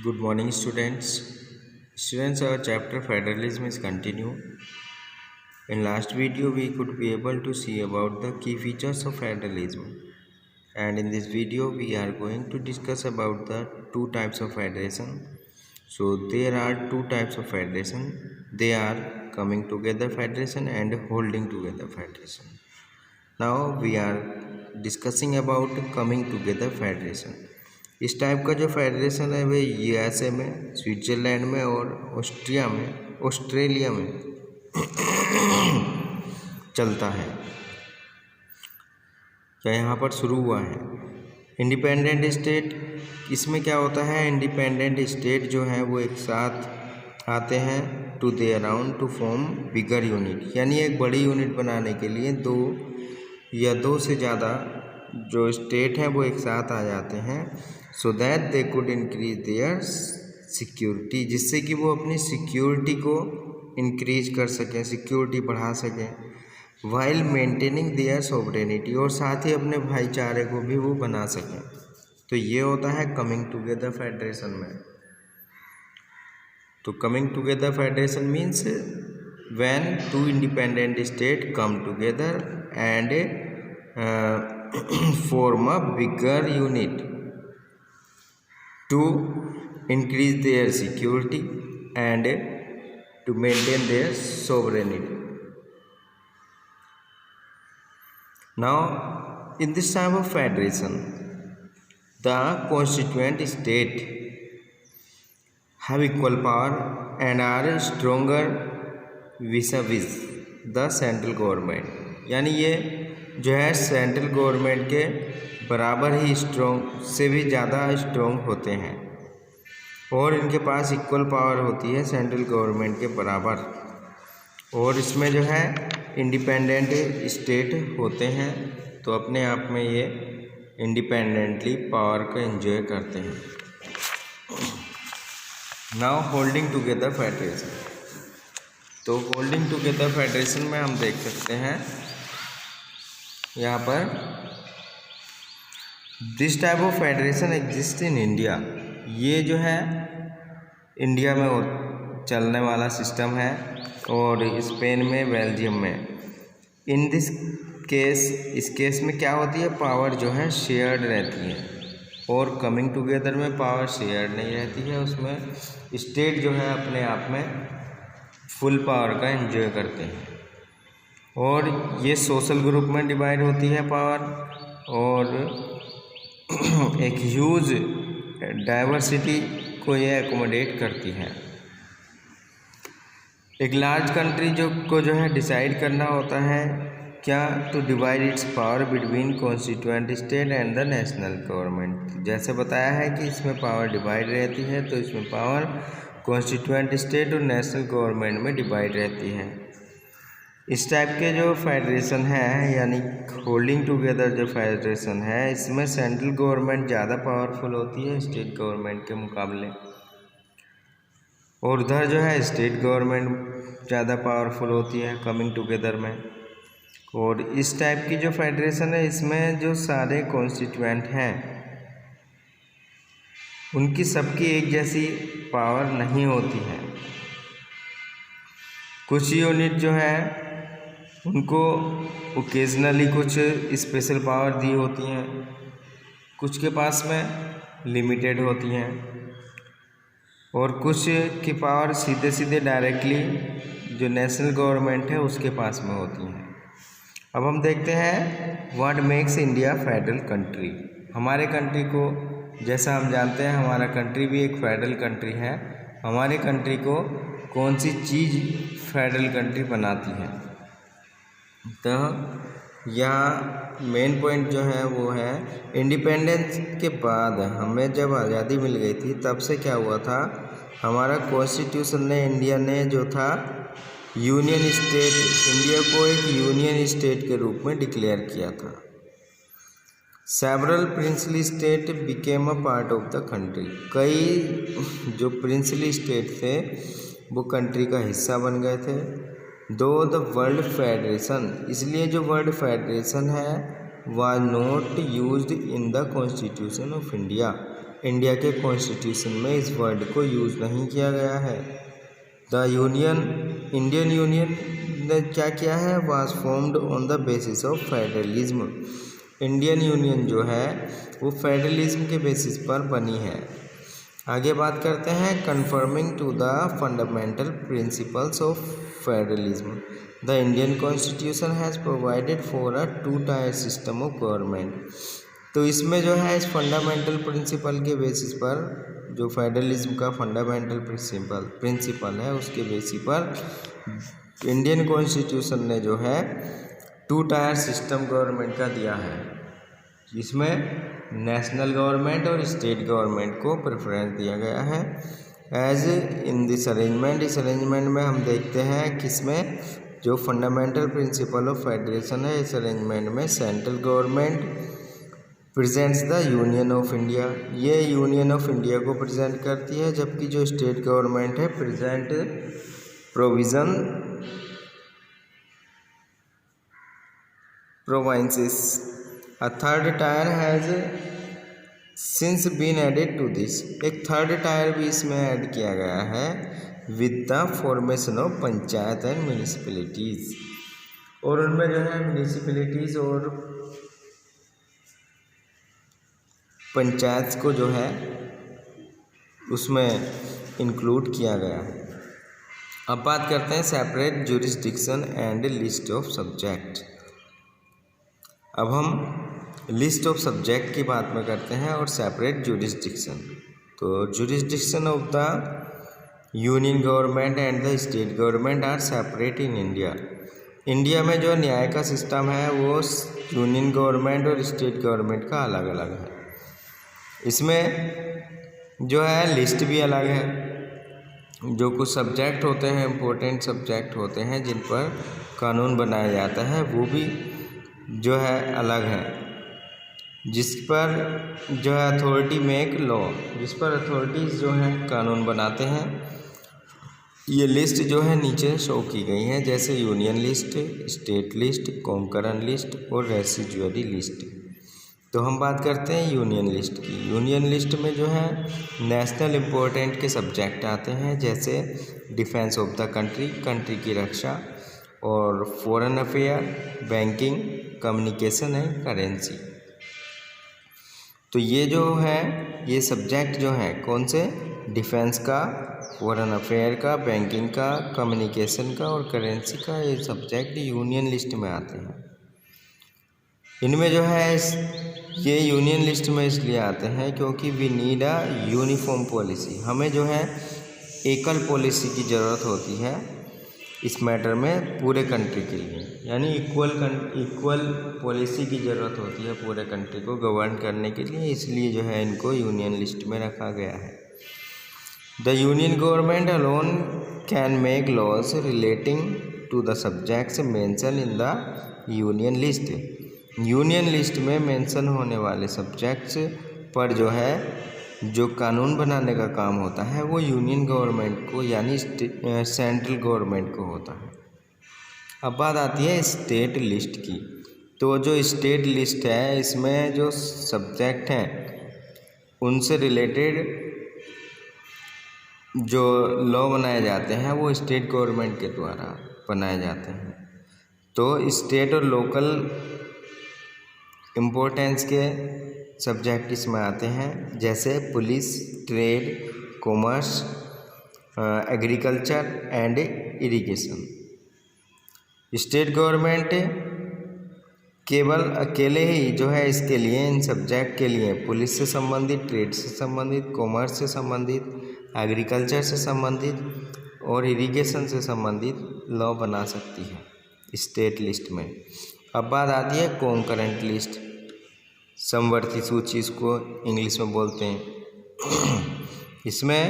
Good morning, students. Students, our chapter federalism is continue. In last video, we could be able to see about the key features of federalism. And in this video, we are going to discuss about the two types of federation. So there are two types of federation. They are coming together federation and holding together federation. Now we are discussing about coming together federation. इस type का जो federation है वह USA में, Switzerland में और Australia में चलता है या यहाँ पर शुरू हुआ है। इंडिपेंडेंट स्टेट, इसमें क्या होता है, इंडिपेंडेंट स्टेट जो है वो एक साथ आते हैं to they around to form bigger unit, यानी एक बड़ी यूनिट बनाने के लिए दो से ज़्यादा जो स्टेट हैं वो एक साथ आ जाते हैं, so that they could increase their security, जिससे कि वो अपनी सिक्योरिटी को इंक्रीज कर सकें, सिक्योरिटी बढ़ा सकें, वाइल मेंटेनिंग देयर सॉवरेनिटी, और साथ ही अपने भाईचारे को भी वो बना सकें। तो ये होता है कमिंग टुगेदर फेडरेशन में। तो coming together federation means when two independent state come together and form a bigger unit to increase their security and to maintain their sovereignty. Now, in this type of federation, the constituent state have equal power and are stronger vis-a-vis the central government. यानी ये जो है central government के बराबर ही strong से भी ज़्यादा strong होते हैं और इनके पास इक्वल पावर होती है सेंट्रल गवर्नमेंट के बराबर, और इसमें जो है इंडिपेंडेंट स्टेट होते हैं, तो अपने आप में ये इंडिपेंडेंटली पावर को एंजॉय करते हैं। Now holding together federation. तो होल्डिंग टुगेदर फेडरेशन में हम देख सकते हैं यहाँ पर this type of federation exist in India. ये जो है इंडिया में चलने वाला सिस्टम है और स्पेन में, बेल्जियम में। इन दिस केस, इस केस में क्या होती है, पावर जो है शेयर्ड रहती है, और कमिंग टुगेदर में पावर शेयर्ड नहीं रहती है। उसमें स्टेट जो है अपने आप में फुल पावर का एंजॉय करते हैं, और ये सोशल ग्रुप में डिवाइड होती है पावर, और एक ह्यूज डाइवर्सिटी को ये एकोमोडेट करती है। एक लार्ज कंट्री को जो है डिसाइड करना होता है क्या, to divide its power between constituent state and the national government. जैसे बताया है कि इसमें पावर डिवाइड रहती है, तो इसमें पावर कॉन्स्टिट्यूएंट स्टेट और नेशनल गवर्नमेंट में डिवाइड रहती है। इस टाइप के जो फेडरेशन है, यानी होल्डिंग टुगेदर जो फेडरेशन है, इसमें सेंट्रल गवर्नमेंट ज़्यादा पावरफुल होती है स्टेट गवर्नमेंट के मुकाबले, और उधर जो है स्टेट गवर्नमेंट ज़्यादा पावरफुल होती है कमिंग टुगेदर में। और इस टाइप की जो फेडरेशन है, इसमें जो सारे कॉन्स्टिट्यूएंट हैं उनकी सबकी एक जैसी पावर नहीं होती है। कुछ यूनिट जो है उनको ओकेजनली कुछ स्पेशल पावर दी होती हैं, कुछ के पास में लिमिटेड होती हैं, और कुछ की पावर सीधे सीधे डायरेक्टली जो नेशनल गवर्नमेंट है उसके पास में होती हैं। अब हम देखते हैं what makes India federal country. हमारे कंट्री को, जैसा हम जानते हैं हमारा कंट्री भी एक फेडरल कंट्री है, हमारे कंट्री को कौन सी चीज़ फेडरल कंट्री बनाती है। तो यहाँ मेन पॉइंट जो है वो है इंडिपेंडेंस के बाद हमें जब आज़ादी मिल गई थी, तब से क्या हुआ था, हमारा कॉन्स्टिट्यूशन ने, इंडिया ने जो था यूनियन स्टेट, इंडिया को एक यूनियन स्टेट के रूप में डिक्लेयर किया था। Several princely state became a part of the country. कई जो प्रिंसली स्टेट थे वो कंट्री का हिस्सा बन गए थे। दो द वर्ल्ड फेडरेशन, इसलिए जो वर्ल्ड फेडरेशन है was not used in the constitution of India, India के कॉन्स्टिट्यूशन में इस वर्ड को यूज़ नहीं किया गया है। द इंडियन यूनियन ने क्या किया है, was formed on the basis of federalism. Indian union जो है वो फेडरलिज्म के बेसिस पर बनी है। आगे बात करते हैं, confirming to the fundamental principles of federalism the Indian constitution has provided for a 2 tier system of government. तो इसमें जो है इस फंडामेंटल प्रिंसिपल के बेसिस पर, जो फेडरलिज्म का फंडामेंटल प्रिंसिपल है उसके बेसिस पर इंडियन कॉन्स्टिट्यूशन ने जो है 2 टायर सिस्टम गवर्नमेंट का दिया है, जिसमें नेशनल गवर्नमेंट और स्टेट गवर्नमेंट को प्रेफरेंस दिया गया है। एज इन दिस अरेंजमेंट, इस अरेंजमेंट में हम देखते हैं किसमें, जो फंडामेंटल प्रिंसिपल ऑफ फेडरेशन है, इस अरेंजमेंट में central government presents the union of India, ये यूनियन ऑफ इंडिया को प्रेजेंट करती है, जबकि जो स्टेट गवर्नमेंट है present provision provinces. A third tier has since been added to this, एक थर्ड टायर भी इसमें ऐड किया गया है with the formation of panchayat and municipalities, और उनमें जो है म्यूनिसिपैलिटीज़ और पंचायत को जो है उसमें इंक्लूड किया गया है। अब बात करते हैं separate jurisdiction and list of subject. अब हम लिस्ट ऑफ सब्जेक्ट की बात में करते हैं और सेपरेट जुरिस्डिक्शन। तो jurisdiction of the union government and the state government are separate in India. India में जो न्याय का सिस्टम है वो यूनियन गवर्नमेंट और स्टेट गवर्नमेंट का अलग अलग है। इसमें जो है लिस्ट भी अलग है, जो कुछ सब्जेक्ट होते हैं, इम्पोर्टेंट सब्जेक्ट होते हैं जिन पर कानून बनाया जाता है, वो भी जो है अलग है, जिस पर जो है अथॉरिटी मेक लॉ, जिस पर अथॉरिटीज़ जो हैं कानून बनाते हैं। ये लिस्ट जो है नीचे शो की गई है, जैसे union list, state list, concurrent list और रेसिजुअरी लिस्ट। तो हम बात करते हैं यूनियन लिस्ट की। यूनियन लिस्ट में जो है नेशनल इम्पोर्टेंट के सब्जेक्ट आते हैं, जैसे defence of the country, country की रक्षा, और foreign affair, banking, communication and currency. तो ये जो है ये सब्जेक्ट जो हैं कौन से, डिफेंस का, फॉरेन अफेयर का, बैंकिंग का, कम्युनिकेशन का और करेंसी का, ये सब्जेक्ट यूनियन लिस्ट में आते हैं। इनमें जो है ये यूनियन लिस्ट में इसलिए आते हैं क्योंकि we need a uniform policy, हमें जो है एकल पॉलिसी की ज़रूरत होती है इस मैटर में पूरे कंट्री के लिए, यानी इक्वल पॉलिसी की ज़रूरत होती है पूरे कंट्री को गवर्न करने के लिए, इसलिए जो है इनको यूनियन लिस्ट में रखा गया है। The union government alone can make laws relating to the subjects mention in the union list. Union list में मेंशन होने वाले सब्जेक्ट्स पर जो है जो कानून बनाने का काम होता है वो यूनियन गवर्नमेंट को यानी सेंट्रल गवर्नमेंट को होता है। अब बात आती है स्टेट लिस्ट की। तो जो स्टेट लिस्ट है इसमें जो सब्जेक्ट हैं उनसे रिलेटेड जो लॉ बनाए जाते हैं वो स्टेट गवर्नमेंट के द्वारा बनाए जाते हैं। तो स्टेट और लोकल इम्पोर्टेंस के सब्जेक्ट इसमें आते हैं, जैसे police, trade, commerce, agriculture and irrigation. State government केवल अकेले ही जो है इसके लिए, इन सब्जेक्ट के लिए पुलिस से संबंधित, ट्रेड से संबंधित, कॉमर्स से संबंधित, एग्रीकल्चर से संबंधित और इरिगेशन से संबंधित लॉ बना सकती है स्टेट लिस्ट में। अब बात आती है कॉन्करेंट लिस्ट, समवर्ती सूची इसको इंग्लिश में बोलते हैं। इसमें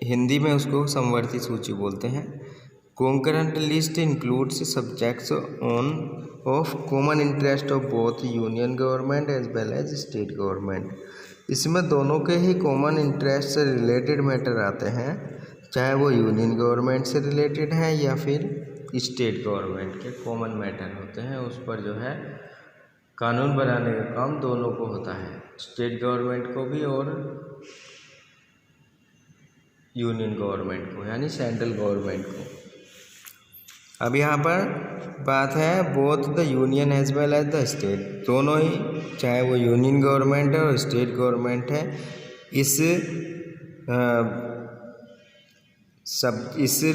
हिंदी में उसको समवर्ती सूची बोलते हैं। Concurrent list includes subjects on of common interest of both union government as well as state government. इसमें दोनों के ही कॉमन इंटरेस्ट से रिलेटेड मैटर आते हैं, चाहे वो यूनियन गवर्नमेंट से रिलेटेड है या फिर स्टेट गवर्नमेंट के कॉमन मैटर होते हैं, उस पर जो है कानून बनाने का काम दोनों को होता है, स्टेट गवर्नमेंट को भी और यूनियन गवर्नमेंट को, यानी सेंट्रल गवर्नमेंट को। अब यहाँ पर बात है both the union as well as the state, दोनों ही, चाहे वो यूनियन गवर्नमेंट है और स्टेट गवर्नमेंट है, इस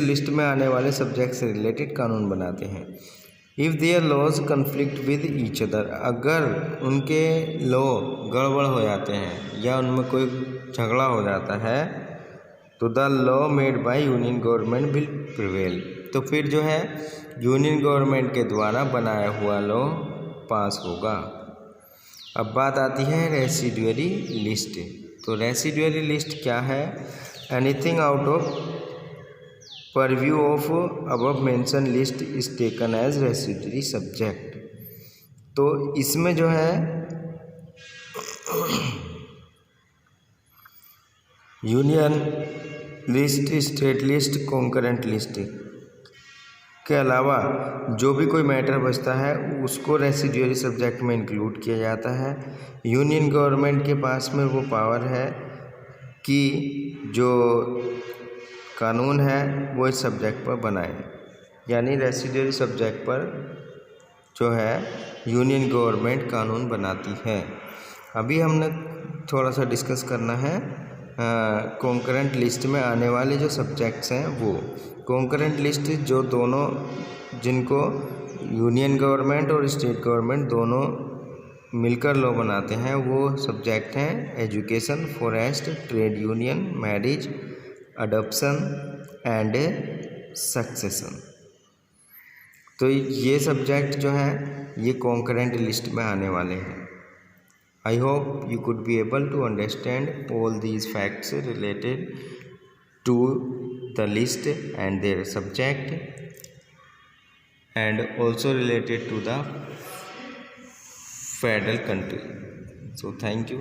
लिस्ट में आने वाले सब्जेक्ट से रिलेटेड कानून बनाते हैं। If their laws conflict with each other, अगर उनके लॉ गड़बड़ हो जाते हैं या उनमें कोई झगड़ा हो जाता है तो the law made by union government will prevail, तो फिर जो है यूनियन गवर्नमेंट के द्वारा बनाया हुआ लॉ पास होगा। अब बात आती है रेसिडुअरी लिस्ट। तो रेसिडुअरी लिस्ट क्या है? Anything out of purview of above mention list is taken as residuary subject. तो इसमें जो है union list, state list, concurrent list के अलावा जो भी कोई मैटर बचता है उसको रेसिडुअरी सब्जेक्ट में इंक्लूड किया जाता है। यूनियन गवर्नमेंट के पास में वो पावर है कि जो कानून है वो इस सब्जेक्ट पर बनाए, यानी रेसिडुअरी सब्जेक्ट पर जो है यूनियन गवर्नमेंट कानून बनाती है। अभी हमने थोड़ा सा डिस्कस करना है कॉन्करेंट लिस्ट में आने वाले जो सब्जेक्ट्स हैं वो। कॉन्करेंट लिस्ट जो दोनों, जिनको यूनियन गवर्नमेंट और स्टेट गवर्नमेंट दोनों मिलकर लॉ बनाते हैं, वो सब्जेक्ट हैं education, forest, trade union, marriage, adoption and succession. तो ये सब्जेक्ट जो है ये कॉन्करेंट लिस्ट में आने वाले हैं। I hope you could be able to understand all these facts related to the list and their subject and also related to the federal country. So thank you.